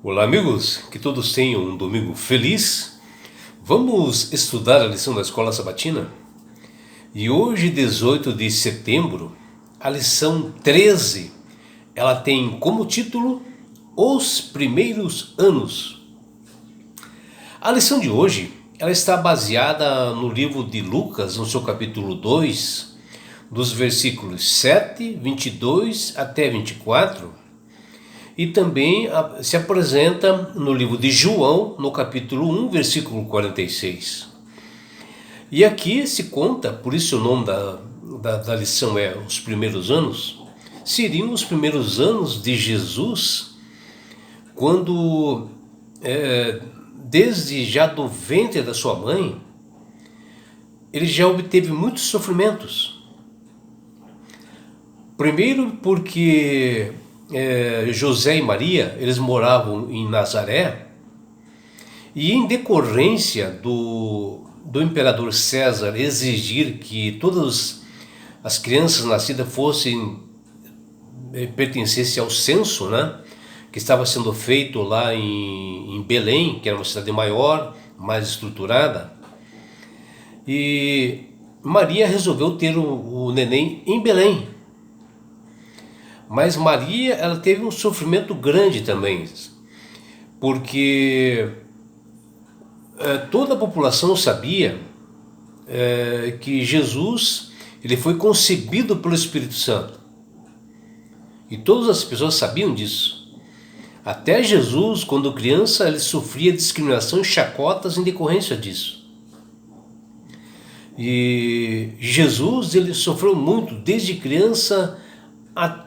Olá, amigos, que todos tenham um domingo feliz. Vamos estudar a lição da Escola Sabatina? E hoje, 18 de setembro, a lição 13, ela tem como título Os Primeiros Anos. A lição de hoje, ela está baseada no livro de Lucas, no seu capítulo 2, dos versículos 7, 22 até 24, e também se apresenta no livro de João, no capítulo 1, versículo 46. E aqui se conta, por isso o nome da lição é Os Primeiros Anos, seriam os primeiros anos de Jesus, quando, desde já do ventre da sua mãe, ele já obteve muitos sofrimentos. Primeiro porque José e Maria, eles moravam em Nazaré, e em decorrência do imperador César exigir que todas as crianças nascidas pertencessem ao censo, né, que estava sendo feito lá em Belém, que era uma cidade maior, mais estruturada, e Maria resolveu ter o neném em Belém. Mas Maria, ela teve um sofrimento grande também, porque toda a população sabia que Jesus, ele foi concebido pelo Espírito Santo. E todas as pessoas sabiam disso. Até Jesus, quando criança, ele sofria discriminação e chacotas em decorrência disso. E Jesus, ele sofreu muito desde criança até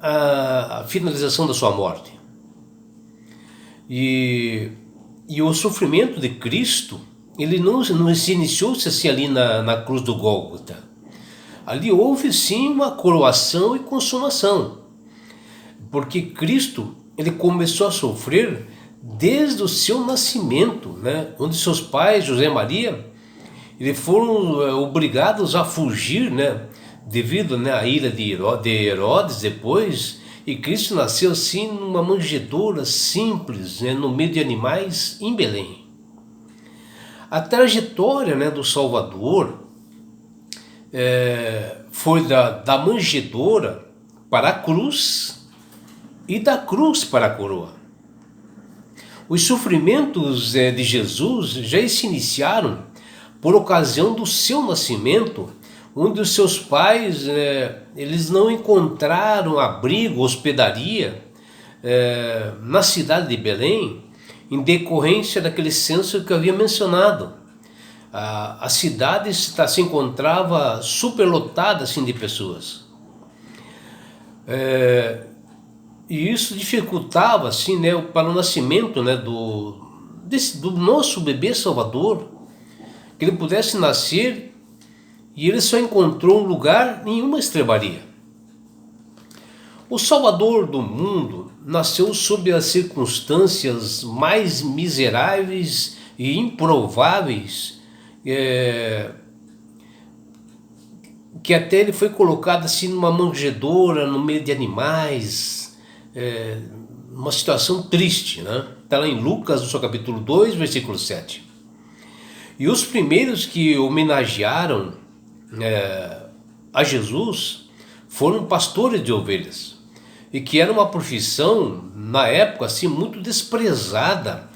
a finalização da sua morte. E o sofrimento de Cristo, ele não se iniciou-se assim ali na cruz do Gólgota. Ali houve sim uma coroação e consumação, porque Cristo, ele começou a sofrer desde o seu nascimento, né? Onde seus pais, José e Maria, eles foram obrigados a fugir, né? Devido, né, à ira de Herodes depois, e Cristo nasceu assim numa manjedoura simples, né, no meio de animais em Belém. A trajetória, né, do Salvador foi da manjedoura para a cruz e da cruz para a coroa. Os sofrimentos de Jesus já se iniciaram por ocasião do seu nascimento, onde os seus pais eles não encontraram abrigo, hospedaria na cidade de Belém, em decorrência daquele censo que eu havia mencionado. A cidade se encontrava superlotada assim, de pessoas. E isso dificultava assim, né, para o nascimento, né, do nosso bebê Salvador, que ele pudesse nascer. E ele só encontrou um lugar em uma estrebaria. O Salvador do mundo nasceu sob as circunstâncias mais miseráveis e improváveis, que até ele foi colocado assim numa manjedoura, no meio de animais, uma situação triste, né? Está lá em Lucas, no seu capítulo 2, versículo 7. E os primeiros que homenagearam a Jesus foram pastores de ovelhas, e que era uma profissão na época assim muito desprezada,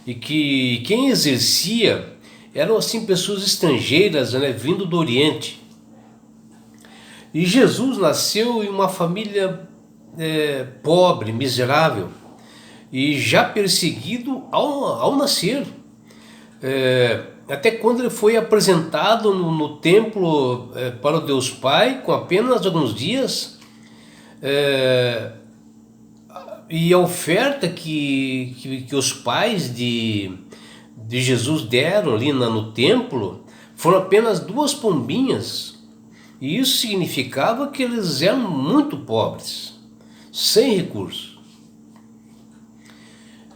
e que quem exercia eram assim pessoas estrangeiras, né, vindo do Oriente. E Jesus nasceu em uma família pobre, miserável, e já perseguido ao nascer. Até quando ele foi apresentado no templo para o Deus Pai, com apenas alguns dias, e a oferta que os pais de Jesus deram ali no templo foram apenas 2 pombinhas, e isso significava que eles eram muito pobres, sem recursos.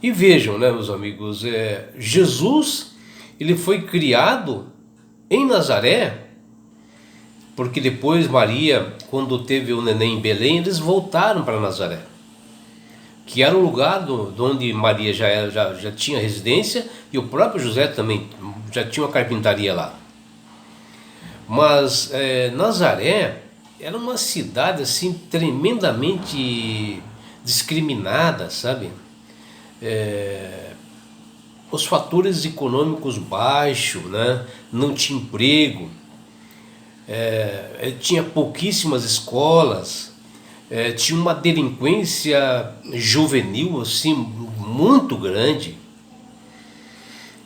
E vejam, né, meus amigos, Jesus, ele foi criado em Nazaré, porque depois Maria, quando teve o neném em Belém, eles voltaram para Nazaré. que era um lugar onde Maria já tinha residência, e o próprio José também já tinha uma carpintaria lá. Mas Nazaré era uma cidade assim tremendamente discriminada, sabe? Os fatores econômicos baixos, né? Não tinha emprego, tinha pouquíssimas escolas, tinha uma delinquência juvenil assim muito grande,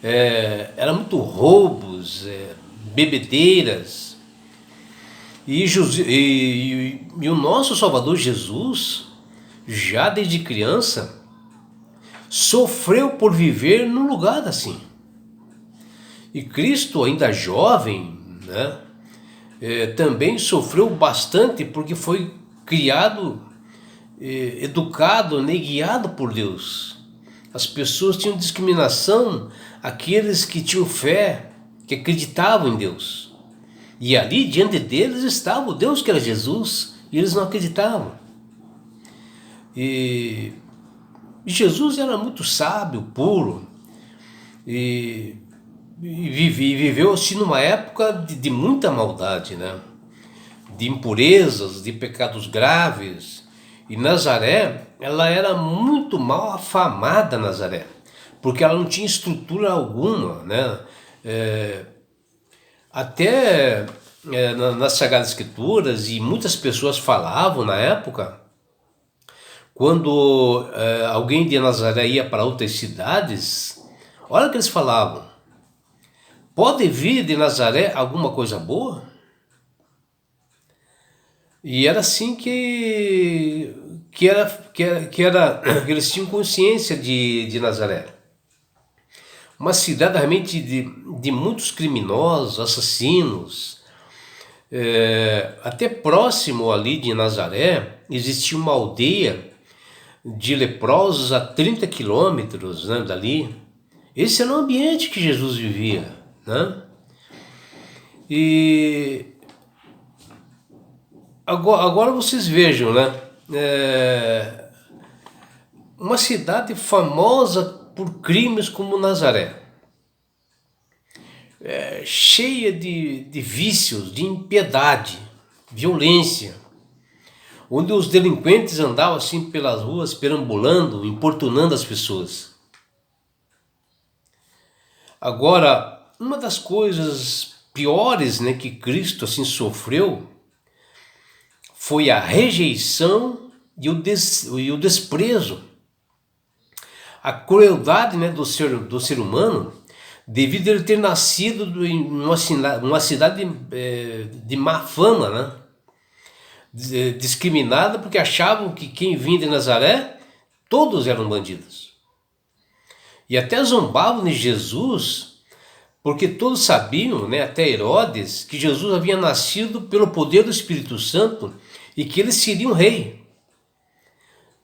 era muito roubos, bebedeiras, e o nosso Salvador Jesus, já desde criança, sofreu por viver num lugar assim. E Cristo, ainda jovem, né, também sofreu bastante porque foi criado, educado, né, guiado por Deus. As pessoas tinham discriminação, aqueles que tinham fé, que acreditavam em Deus. E ali diante deles estava o Deus que era Jesus, e eles não acreditavam. E Jesus era muito sábio, puro, e viveu assim numa época de muita maldade, né? De impurezas, de pecados graves. E Nazaré, ela era muito mal afamada, Nazaré, porque ela não tinha estrutura alguma, né? Até nas Sagradas Escrituras, e muitas pessoas falavam na época, quando alguém de Nazaré ia para outras cidades, olha o que eles falavam: pode vir de Nazaré alguma coisa boa? E era assim que eles tinham consciência de Nazaré. Uma cidade realmente de muitos criminosos, assassinos. Até próximo ali de Nazaré existia uma aldeia de leprosos a 30 quilômetros, né, dali. Esse era o ambiente que Jesus vivia, né? E agora vocês vejam, né? Uma cidade famosa por crimes como Nazaré, cheia de vícios, de impiedade, violência, onde os delinquentes andavam assim pelas ruas, perambulando, importunando as pessoas. Agora, uma das coisas piores, né, que Cristo assim sofreu foi a rejeição e o desprezo, a crueldade, né, do ser humano, devido a ele ter nascido em uma cidade de má fama, né? Discriminada, porque achavam que quem vinha de Nazaré, todos eram bandidos. E até zombavam de Jesus, porque todos sabiam, né, até Herodes, que Jesus havia nascido pelo poder do Espírito Santo e que ele seria um rei.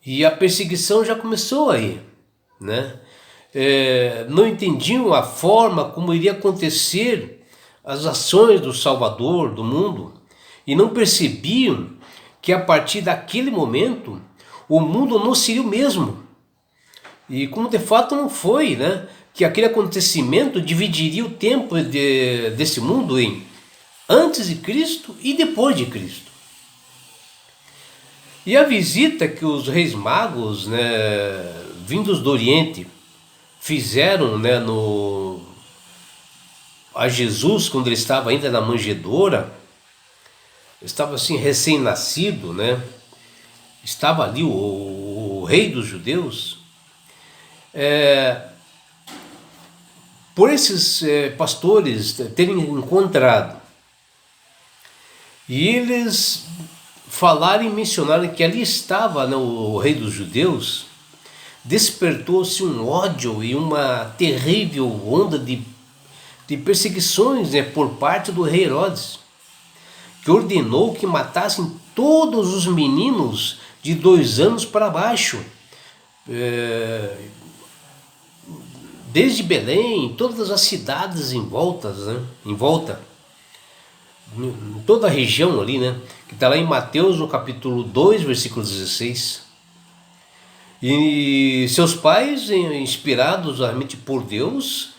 E a perseguição já começou aí, né? Não entendiam a forma como iria acontecer as ações do Salvador do mundo, e não percebiam que a partir daquele momento o mundo não seria o mesmo. E como de fato não foi, né? Que aquele acontecimento dividiria o tempo desse mundo em antes de Cristo e depois de Cristo. E a visita que os reis magos, né, vindos do Oriente, fizeram, né, a Jesus quando ele estava ainda na manjedoura, estava assim recém-nascido, né? Estava ali o rei dos judeus. Por esses pastores terem encontrado, e eles falarem e mencionarem que ali estava, né, o rei dos judeus, despertou-se um ódio e uma terrível onda de perseguições, né, por parte do rei Herodes, que ordenou que matassem todos os meninos de 2 anos para baixo, desde Belém, todas as cidades em volta, em toda a região ali, né, que está lá em Mateus, no capítulo 2, versículo 16. E seus pais, inspirados realmente por Deus,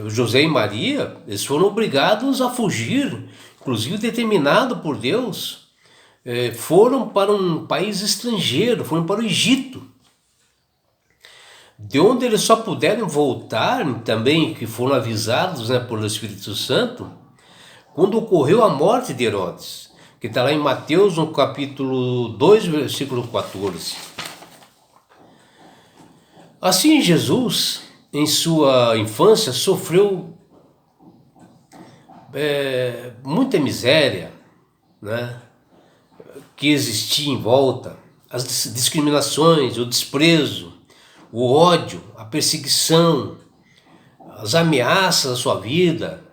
José e Maria, eles foram obrigados a fugir, inclusive determinado por Deus, foram para um país estrangeiro, foram para o Egito, de onde eles só puderam voltar também, que foram avisados, né, pelo Espírito Santo, quando ocorreu a morte de Herodes, que está lá em Mateus, no capítulo 2, versículo 14. Assim, Jesus, em sua infância, sofreu muita miséria, né, que existia em volta, as discriminações, o desprezo, o ódio, a perseguição, as ameaças à sua vida.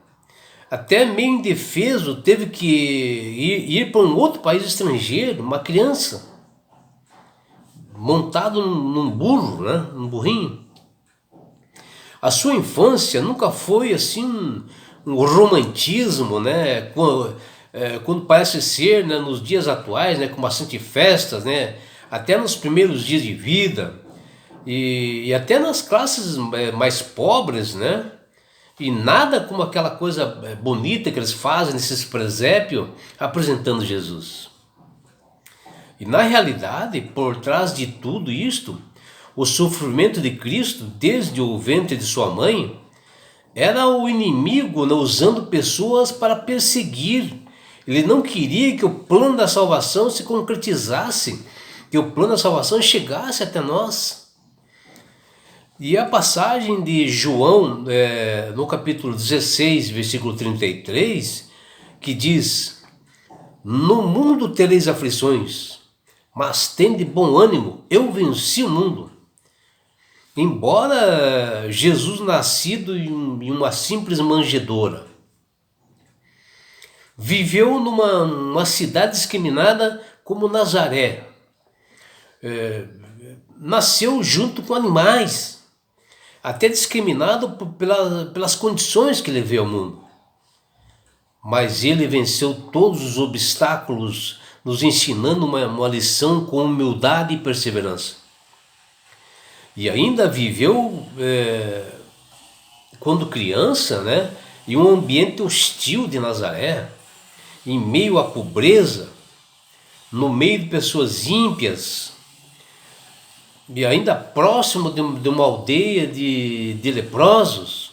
Até meio indefeso teve que ir para um outro país estrangeiro, uma criança, montado num burro, né? Num burrinho. A sua infância nunca foi assim um romantismo, né? Quando parece ser, né, nos dias atuais, né, com bastante festas, né? Até nos primeiros dias de vida e até nas classes mais pobres, né? E nada como aquela coisa bonita que eles fazem nesses presépios apresentando Jesus. E na realidade, por trás de tudo isto, o sofrimento de Cristo, desde o ventre de sua mãe, era o inimigo, né, usando pessoas para perseguir. Ele não queria que o plano da salvação se concretizasse, que o plano da salvação chegasse até nós. E a passagem de João, no capítulo 16, versículo 33, que diz: no mundo tereis aflições, mas tende bom ânimo, eu venci o mundo. Embora Jesus nascido em uma simples manjedoura, viveu numa cidade discriminada como Nazaré, nasceu junto com animais, até discriminado pelas condições que ele veio ao mundo. Mas ele venceu todos os obstáculos, nos ensinando uma lição com humildade e perseverança. E ainda viveu, quando criança, né, em um ambiente hostil de Nazaré, em meio à pobreza, no meio de pessoas ímpias, e ainda próximo de uma aldeia de leprosos,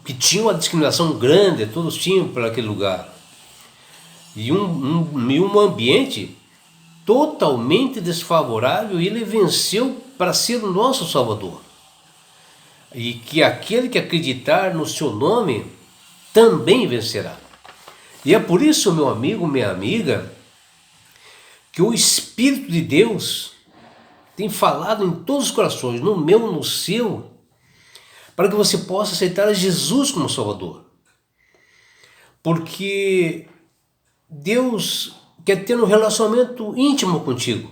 que tinham uma discriminação grande, todos tinham por aquele lugar. E um ambiente totalmente desfavorável, e ele venceu para ser o nosso Salvador. E que aquele que acreditar no seu nome também vencerá. E é por isso, meu amigo, minha amiga, que o Espírito de Deus tem falado em todos os corações, no meu, no seu, para que você possa aceitar Jesus como Salvador. Porque Deus quer ter um relacionamento íntimo contigo.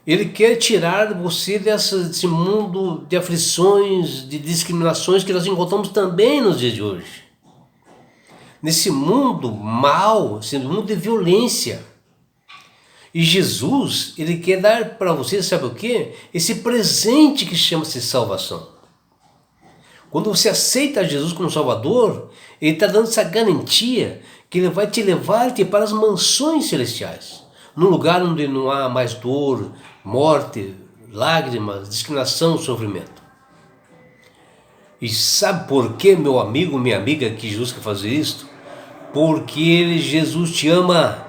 Ele quer tirar você desse mundo de aflições, de discriminações que nós encontramos também nos dias de hoje. Nesse mundo mau, esse mundo de violência. E Jesus, ele quer dar para você, sabe o quê? Esse presente que chama-se salvação. Quando você aceita Jesus como Salvador, ele está dando essa garantia que ele vai te levar para as mansões celestiais. Num lugar onde não há mais dor, morte, lágrimas, discriminação, sofrimento. E sabe por que, meu amigo, minha amiga, que Jesus quer fazer isso? Porque Jesus te ama.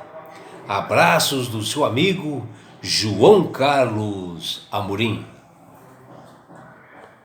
Abraços do seu amigo João Carlos Amorim.